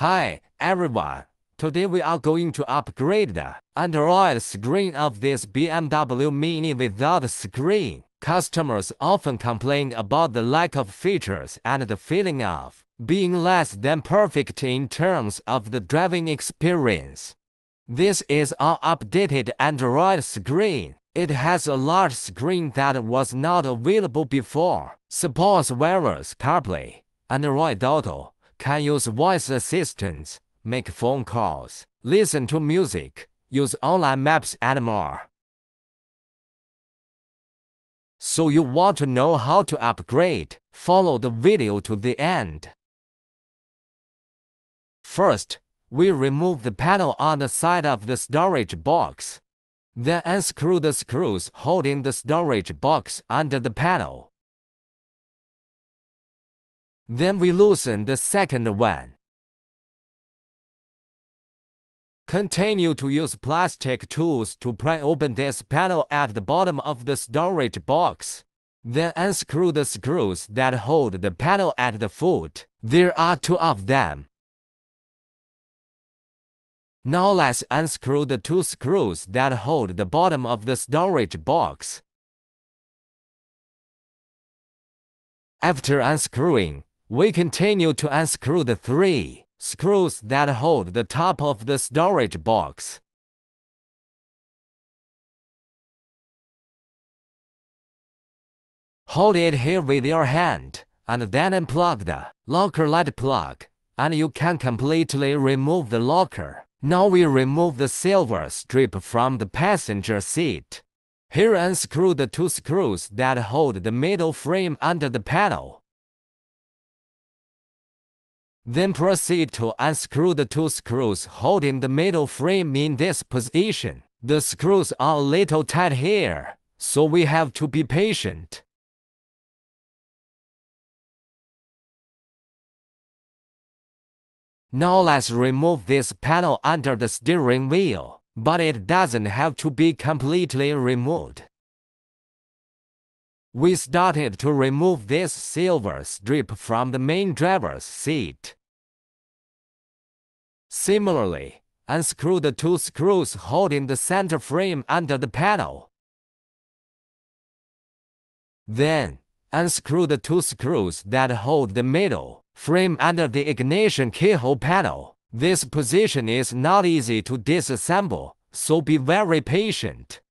Hi, everyone. Today we are going to upgrade the Android screen of this BMW Mini without screen. Customers often complain about the lack of features and the feeling of being less than perfect in terms of the driving experience. This is our updated Android screen. It has a large screen that was not available before. Supports wireless Carplay, Android Auto, can use voice assistants, make phone calls, listen to music, use online maps and more. So you want to know how to upgrade? Follow the video to the end. First, we remove the panel on the side of the storage box. Then unscrew the screws holding the storage box under the panel. Then we loosen the second one. Continue to use plastic tools to pry open this panel at the bottom of the storage box. Then unscrew the screws that hold the panel at the foot. There are 2 of them. Now let's unscrew the 2 screws that hold the bottom of the storage box. After unscrewing, we continue to unscrew the 3 screws that hold the top of the storage box. Hold it here with your hand, and then unplug the locker light plug, and you can completely remove the locker. Now we remove the silver strip from the passenger seat. Here unscrew the 2 screws that hold the middle frame under the panel. Then proceed to unscrew the 2 screws holding the middle frame in this position. The screws are a little tight here, so we have to be patient. Now let's remove this panel under the steering wheel, but it doesn't have to be completely removed. We started to remove this silver strip from the main driver's seat. Similarly, unscrew the 2 screws holding the center frame under the panel. Then, unscrew the 2 screws that hold the middle frame under the ignition keyhole panel. This position is not easy to disassemble, so be very patient.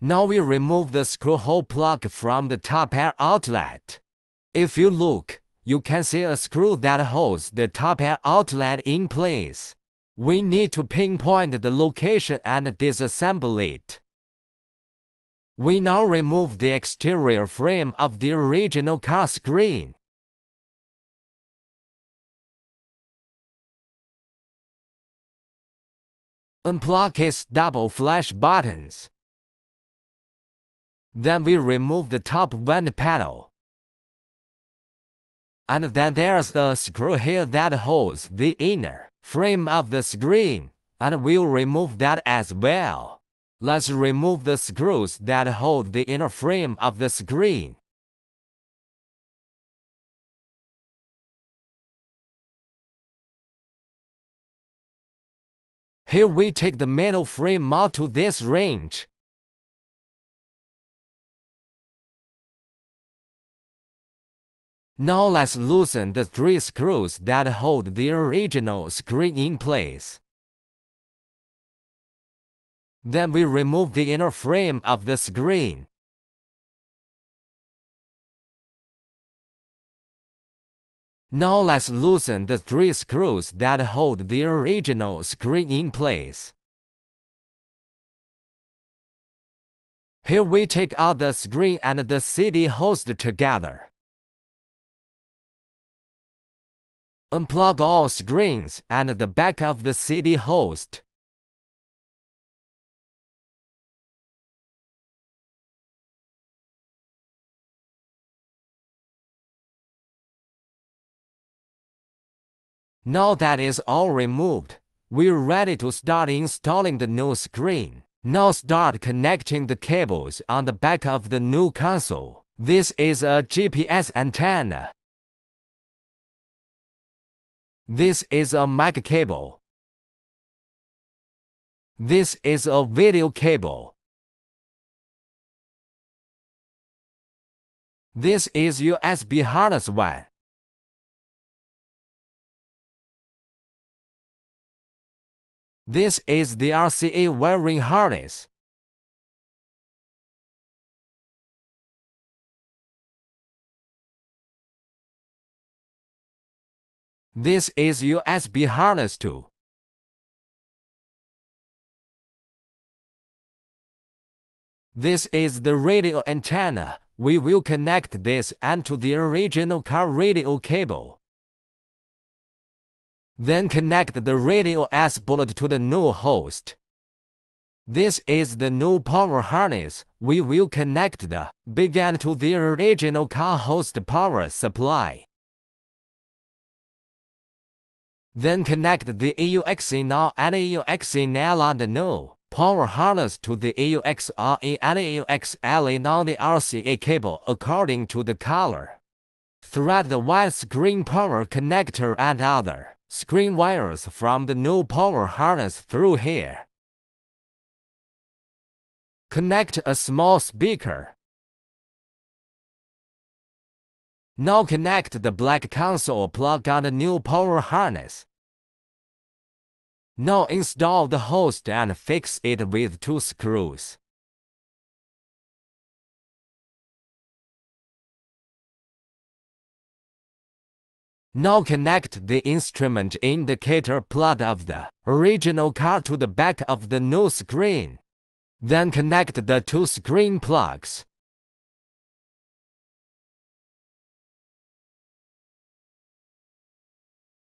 Now we remove the screw hole plug from the top air outlet. If you look, you can see a screw that holds the top air outlet in place. We need to pinpoint the location and disassemble it. We now remove the exterior frame of the original car screen. Unplug its double flash buttons. Then we remove the top vent panel. And then there's the screw here that holds the inner frame of the screen, and we'll remove that as well. Let's remove the screws that hold the inner frame of the screen. Here we take the middle frame out to this range. Now let's loosen the 3 screws that hold the original screen in place. Then we remove the inner frame of the screen. Now let's loosen the 3 screws that hold the original screen in place. Here we take out the screen and the CD host together. Unplug all screens and the back of the CD host. Now that is all removed, we're ready to start installing the new screen. Now start connecting the cables on the back of the new console. This is a GPS antenna. This is a mic cable. This is a video cable. This is USB harness 1. This is the RCA wiring harness. This is USB harness 2. This is the radio antenna. We will connect this and to the original car radio cable. Then connect the radio S board to the new host. This is the new power harness. We will connect the big end to the original car host power supply. Then connect the AUX signal and AUX signal on the new power harness to the AUX RA and AUX LA on the RCA cable according to the color. Thread the widescreen power connector and other screen wires from the new power harness through here. Connect a small speaker. Now connect the black console plug on the new power harness. Now install the host and fix it with 2 screws. Now connect the instrument indicator plug of the original car to the back of the new screen. Then connect the 2 screen plugs.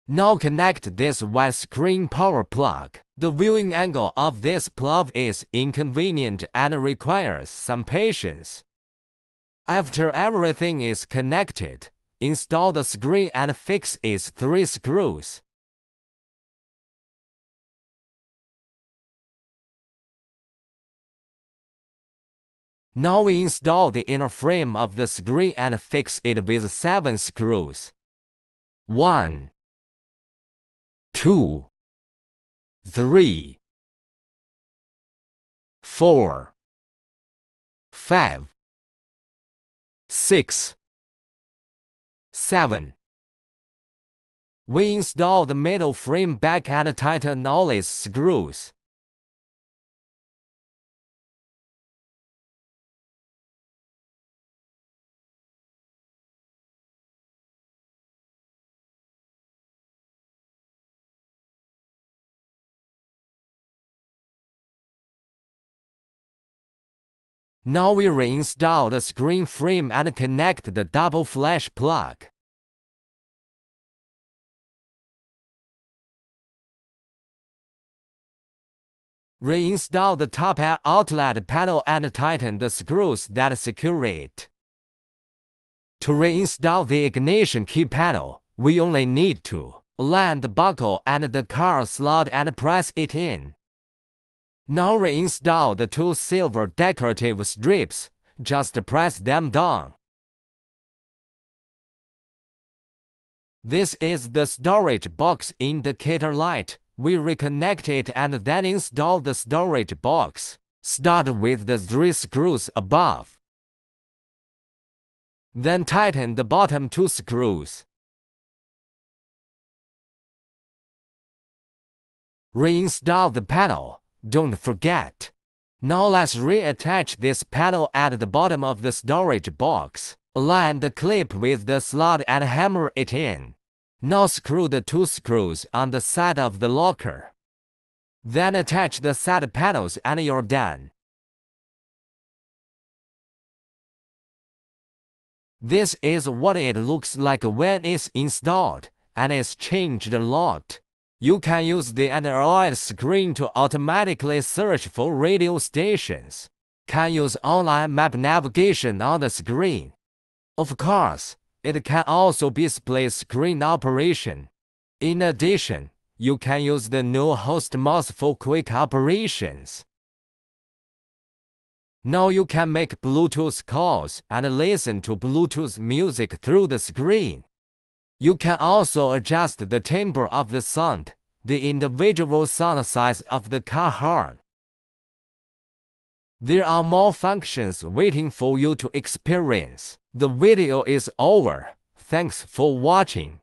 Now connect this widescreen power plug. The viewing angle of this plug is inconvenient and requires some patience. After everything is connected, install the screen and fix its 3 screws. Now we install the inner frame of the screen and fix it with 7 screws. 1, 2, 3, 4, 5, 6, 7. We install the middle frame back and tighten all its screws. Now we reinstall the screen frame and connect the double flash plug. Reinstall the top outlet panel and tighten the screws that secure it. To reinstall the ignition key panel, we only need to align the buckle and the car slot and press it in. Now reinstall the 2 silver decorative strips, just press them down. This is the storage box indicator light. We reconnect it and then install the storage box. Start with the 3 screws above. Then tighten the bottom 2 screws. Reinstall the panel. Don't forget. Now let's reattach this panel at the bottom of the storage box. Align the clip with the slot and hammer it in. Now screw the 2 screws on the side of the locker. Then attach the side panels and you're done. This is what it looks like when it's installed, and it's changed a lot. You can use the Android screen to automatically search for radio stations. Can use online map navigation on the screen. Of course, it can also display screen operation. In addition, you can use the new host mouse for quick operations. Now you can make Bluetooth calls and listen to Bluetooth music through the screen. You can also adjust the timbre of the sound, the individual sound size of the car horn. There are more functions waiting for you to experience. The video is over. Thanks for watching.